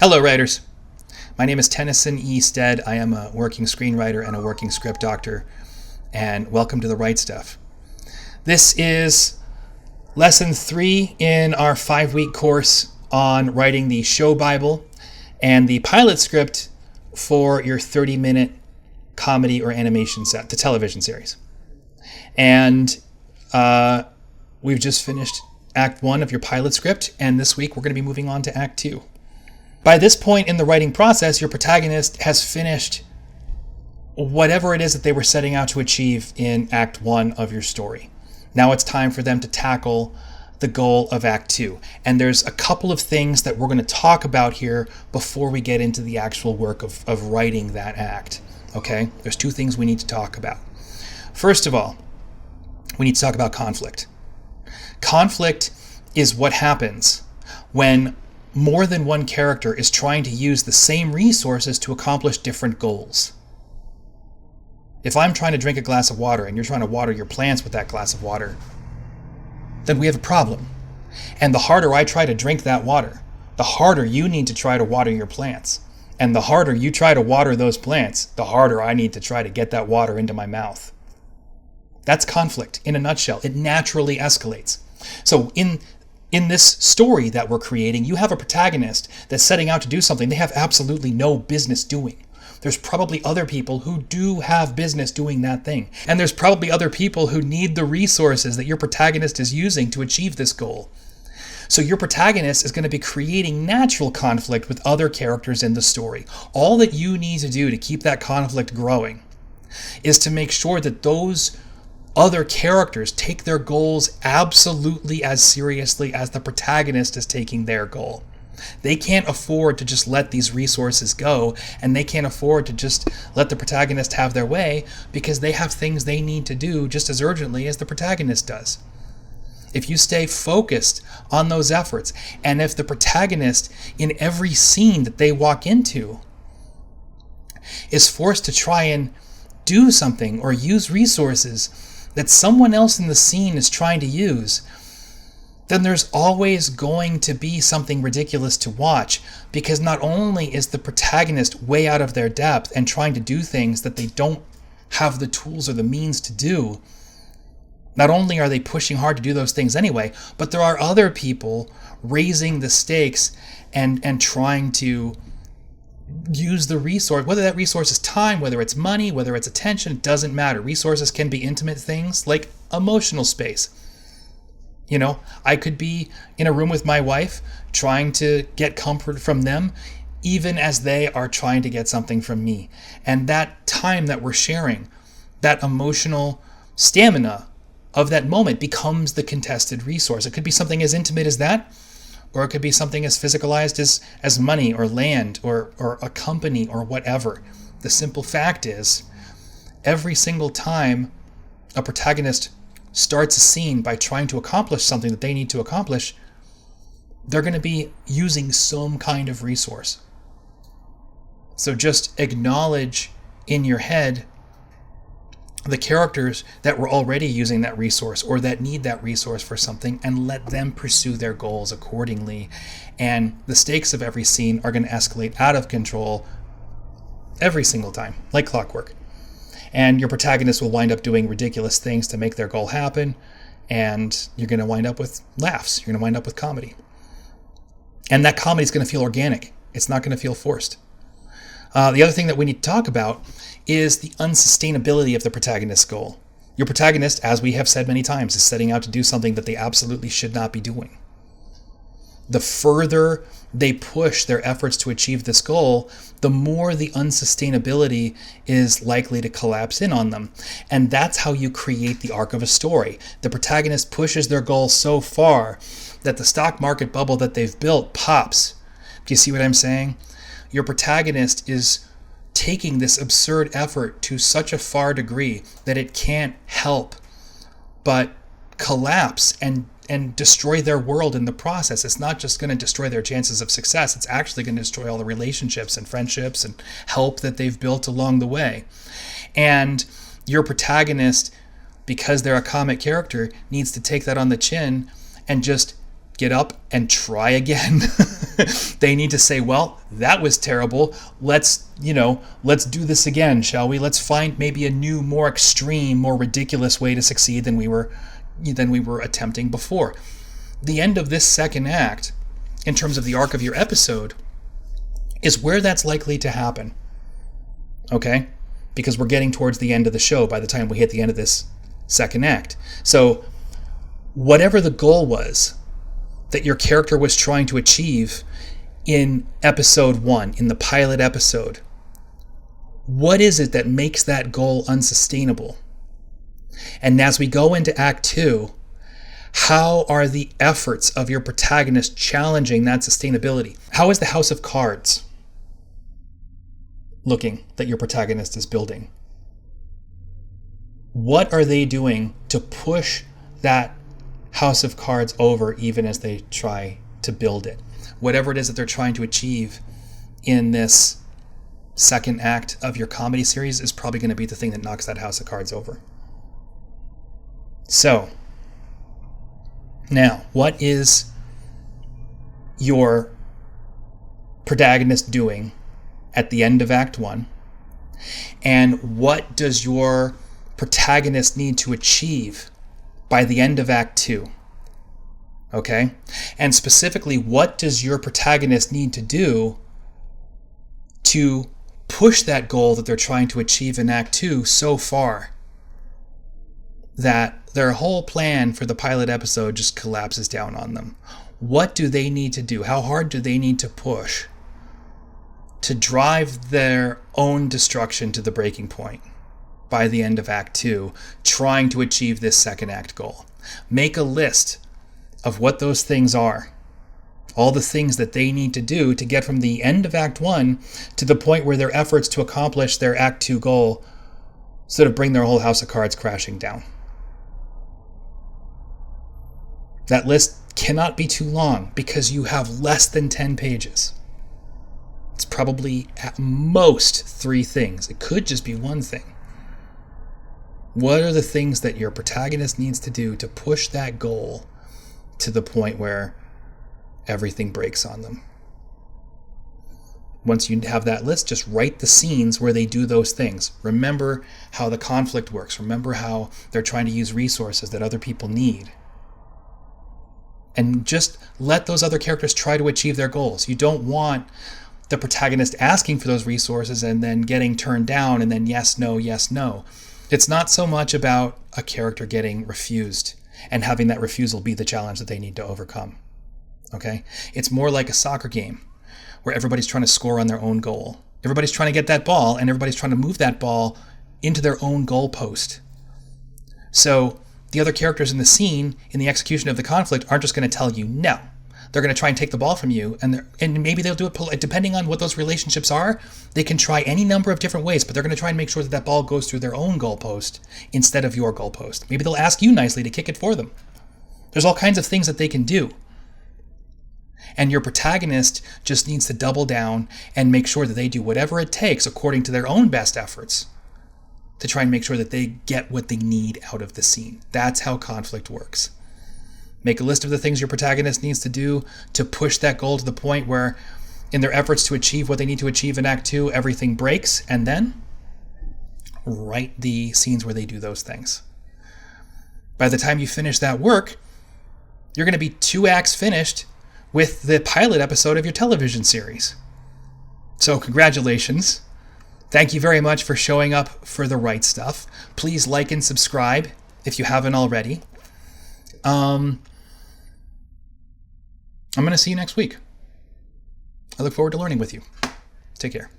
Hello, writers. My name is Tennyson E. Stead. I am a working screenwriter and a working script doctor, and welcome to The Right Stuff. This is lesson 3 in our 5-week course on writing the show Bible and the pilot script for your 30-minute comedy or animation set, the television series. And we've just finished Act 1 of your pilot script, and this week we're going to be moving on to Act 2. By this point in the writing process, your protagonist has finished whatever it is that they were setting out to achieve in Act 1 of your story. Now it's time for them to tackle the goal of Act 2. And there's a couple of things that we're going to talk about here before we get into the actual work of writing that act. Okay? There's 2 things we need to talk about. First of all, we need to talk about conflict. Conflict is what happens when more than one character is trying to use the same resources to accomplish different goals. If I'm trying to drink a glass of water and you're trying to water your plants with that glass of water, then we have a problem. And the harder I try to drink that water, the harder you need to try to water your plants. And the harder you try to water those plants, the harder I need to try to get that water into my mouth. That's conflict in a nutshell. It naturally escalates. So in this story that we're creating, you have a protagonist that's setting out to do something they have absolutely no business doing. There's probably other people who do have business doing that thing. And there's probably other people who need the resources that your protagonist is using to achieve this goal. So your protagonist is going to be creating natural conflict with other characters in the story. All that you need to do to keep that conflict growing is to make sure that those other characters take their goals absolutely as seriously as the protagonist is taking their goal. They can't afford to just let these resources go, and they can't afford to just let the protagonist have their way because they have things they need to do just as urgently as the protagonist does. If you stay focused on those efforts, and if the protagonist in every scene that they walk into is forced to try and do something or use resources that someone else in the scene is trying to use, then there's always going to be something ridiculous to watch, because not only is the protagonist way out of their depth and trying to do things that they don't have the tools or the means to do, not only are they pushing hard to do those things anyway, but there are other people raising the stakes and trying to use the resource, whether that resource is time, whether it's money, whether it's attention, it doesn't matter. Resources can be intimate things like emotional space. You know, I could be in a room with my wife trying to get comfort from them, even as they are trying to get something from me. And that time that we're sharing, that emotional stamina of that moment becomes the contested resource. It could be something as intimate as that, or it could be something as physicalized as money or land or a company or whatever. The simple fact is, every single time a protagonist starts a scene by trying to accomplish something that they need to accomplish, they're going to be using some kind of resource. So just acknowledge in your head the characters that were already using that resource or that need that resource for something, and let them pursue their goals accordingly. And the stakes of every scene are going to escalate out of control every single time, like clockwork. And your protagonist will wind up doing ridiculous things to make their goal happen, and you're going to wind up with laughs. You're going to wind up with comedy. And that comedy is going to feel organic. It's not going to feel forced. The other thing that we need to talk about is the unsustainability of the protagonist's goal. Your protagonist, as we have said many times, is setting out to do something that they absolutely should not be doing. The further they push their efforts to achieve this goal, the more the unsustainability is likely to collapse in on them. And that's how you create the arc of a story. The protagonist pushes their goal so far that the stock market bubble that they've built pops. Do you see what I'm saying? Your protagonist is taking this absurd effort to such a far degree that it can't help but collapse and destroy their world in the process. It's not just going to destroy their chances of success, it's actually going to destroy all the relationships and friendships and help that they've built along the way. And your protagonist, because they're a comic character, needs to take that on the chin and just get up and try again. They need to say, well, that was terrible. Let's do this again, shall we? Let's find maybe a new, more extreme, more ridiculous way to succeed than we were attempting before. The end of this second act, in terms of the arc of your episode, is where that's likely to happen. Okay? Because we're getting towards the end of the show by the time we hit the end of this second act. So whatever the goal was that your character was trying to achieve in episode 1, in the pilot episode, what is it that makes that goal unsustainable? And as we go into Act 2, how are the efforts of your protagonist challenging that sustainability? How is the house of cards looking that your protagonist is building? What are they doing to push that house of cards over even as they try to build it? Whatever it is that they're trying to achieve in this second act of your comedy series is probably going to be the thing that knocks that house of cards over. So, now, what is your protagonist doing at the end of Act 1? And what does your protagonist need to achieve by the end of Act 2? Okay? And specifically, what does your protagonist need to do to push that goal that they're trying to achieve in Act 2 so far that their whole plan for the pilot episode just collapses down on them? What do they need to do? How hard do they need to push to drive their own destruction to the breaking point by the end of Act 2, trying to achieve this second act goal? Make a list of what those things are. All the things that they need to do to get from the end of Act 1 to the point where their efforts to accomplish their Act 2 goal sort of bring their whole house of cards crashing down. That list cannot be too long because you have less than 10 pages. It's probably at most 3 things. It could just be one thing. What are the things that your protagonist needs to do to push that goal to the point where everything breaks on them? Once you have that list, just write the scenes where they do those things. Remember how the conflict works. Remember how they're trying to use resources that other people need. And just let those other characters try to achieve their goals. You don't want the protagonist asking for those resources and then getting turned down and then yes, no, yes, no. It's not so much about a character getting refused and having that refusal be the challenge that they need to overcome. Okay? It's more like a soccer game where everybody's trying to score on their own goal. Everybody's trying to get that ball and everybody's trying to move that ball into their own goalpost. So the other characters in the scene, in the execution of the conflict, aren't just going to tell you no. They're going to try and take the ball from you, and maybe they'll do it depending on what those relationships are. They can try any number of different ways, but they're going to try and make sure that that ball goes through their own goalpost instead of your goalpost. Maybe they'll ask you nicely to kick it for them. There's all kinds of things that they can do. And your protagonist just needs to double down and make sure that they do whatever it takes according to their own best efforts to try and make sure that they get what they need out of the scene. That's how conflict works. Make a list of the things your protagonist needs to do to push that goal to the point where, in their efforts to achieve what they need to achieve in Act 2, everything breaks, and then write the scenes where they do those things. By the time you finish that work, you're going to be 2 acts finished with the pilot episode of your television series. So congratulations. Thank you very much for showing up for the right stuff. Please like and subscribe if you haven't already. I'm going to see you next week. I look forward to learning with you. Take care.